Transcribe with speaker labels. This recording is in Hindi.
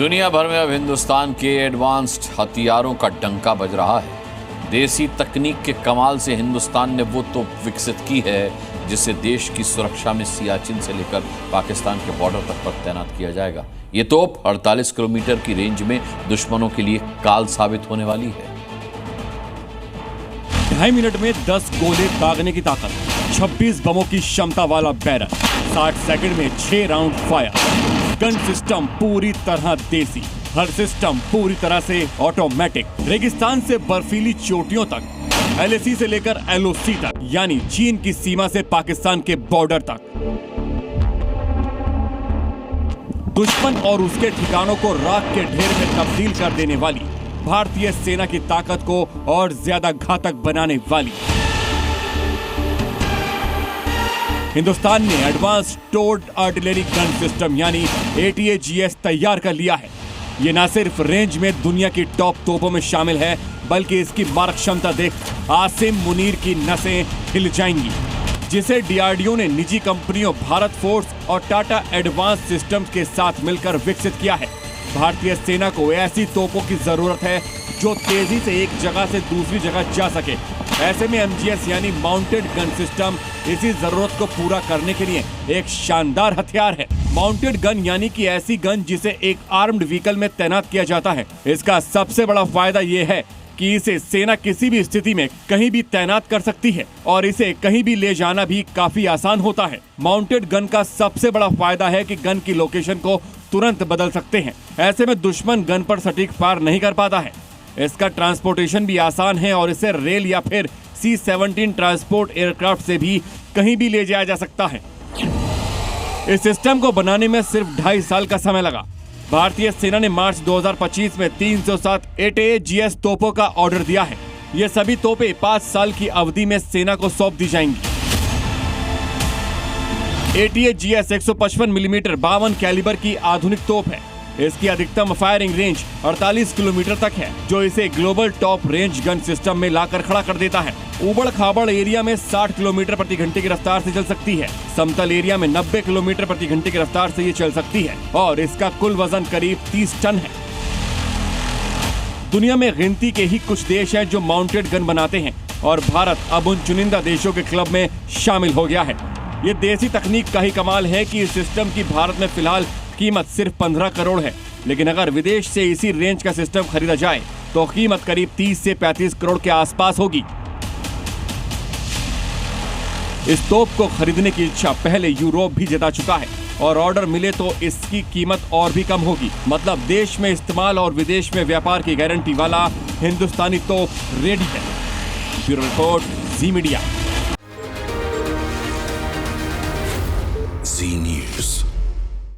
Speaker 1: दुनिया भर में अब हिंदुस्तान के एडवांस्ड हथियारों का डंका बज रहा है। देसी तकनीक के कमाल से हिंदुस्तान ने वो तोप विकसित की है जिसे देश की सुरक्षा में सियाचिन से लेकर पाकिस्तान के बॉर्डर तक पर तैनात किया जाएगा। ये तोप 48 किलोमीटर की रेंज में दुश्मनों के लिए काल साबित होने वाली है।
Speaker 2: 2.5 मिनट में 10 गोले दागने की ताकत, 26 बमों की क्षमता वाला बैरल, 60 सेकंड में 6 राउंड फायर। गन सिस्टम पूरी तरह देसी, हर सिस्टम पूरी तरह से ऑटोमेटिक। रेगिस्तान से बर्फीली चोटियों तक, LAC से लेकर LOC तक, यानी चीन की सीमा से पाकिस्तान के बॉर्डर तक। दुश्मन और उसके ठिकानों को राख के ढेर में तब्दील कर देने वाली, भारतीय सेना की ताकत को और ज्यादा घातक बनाने वाली। हिंदुस्तान ने एडवांस टोर्ड आर्टिलरी गन सिस्टम यानी ATAGS तैयार कर लिया है। ये न सिर्फ रेंज में दुनिया की टॉप तोपों में शामिल है, बल्कि इसकी मारक क्षमता देख आसिम मुनीर की नसें हिल जाएंगी। जिसे DRDO ने निजी कंपनियों भारत फोर्स और टाटा एडवांस सिस्टम्स के साथ मिलकर विकसित किया है। भारतीय सेना को ऐसी तोपों की जरूरत है जो तेजी से एक जगह से दूसरी जगह जा सके। ऐसे में MGS यानी माउंटेड गन सिस्टम इसी जरूरत को पूरा करने के लिए एक शानदार हथियार है। माउंटेड गन यानी कि ऐसी गन जिसे एक आर्म्ड व्हीकल में तैनात किया जाता है। इसका सबसे बड़ा फायदा ये है कि इसे सेना किसी भी स्थिति में कहीं भी तैनात कर सकती है और इसे कहीं भी ले जाना भी काफी आसान होता है। माउंटेड गन का सबसे बड़ा फायदा है कि गन की लोकेशन को तुरंत बदल सकते हैं। ऐसे में दुश्मन गन पर सटीक फायर नहीं कर पाता है। इसका ट्रांसपोर्टेशन भी आसान है और इसे रेल या फिर C-17 ट्रांसपोर्ट एयरक्राफ्ट से भी कहीं भी ले जाया जा सकता है। इस सिस्टम को बनाने में सिर्फ 2.5 साल का समय लगा। भारतीय सेना ने मार्च 2025 में 307 ATAGS तोपों का ऑर्डर दिया है। ये सभी तोपें 5 साल की अवधि में सेना को सौंप दी जाएंगी। ATAGS 155 मिलीमीटर 52 कैलिबर की आधुनिक तोप है। इसकी अधिकतम फायरिंग रेंज 48 किलोमीटर तक है, जो इसे global top range gun system में लाकर खड़ा कर देता है। उबड़ खाबड़ एरिया में 60 किलोमीटर प्रति घंटे की रफ्तार से चल सकती है। समतल एरिया में 90 किलोमीटर प्रति घंटे की रफ्तार से ये चल सकती है और इसका कुल वजन करीब 30 टन है। दुनिया में गिनती के ही कुछ देश हैं जो माउंटेड गन बनाते हैं और भारत अब उन चुनिंदा देशों के क्लब में शामिल हो गया है। ये देसी तकनीक का ही कमाल है कि इस सिस्टम की भारत में फिलहाल कीमत सिर्फ 15 करोड़ है, लेकिन अगर विदेश से इसी रेंज का सिस्टम खरीदा जाए तो कीमत करीब 30 से 35 करोड़ के आसपास होगी। इस तोप को खरीदने की इच्छा पहले यूरोप भी जता चुका है और ऑर्डर मिले तो इसकी कीमत और भी कम होगी। मतलब देश में इस्तेमाल और विदेश में व्यापार की गारंटी वाला हिंदुस्तानी तोप रेडी है। ब्यूरो रिपोर्ट, जी मीडिया।
Speaker 3: जी न्यूज़।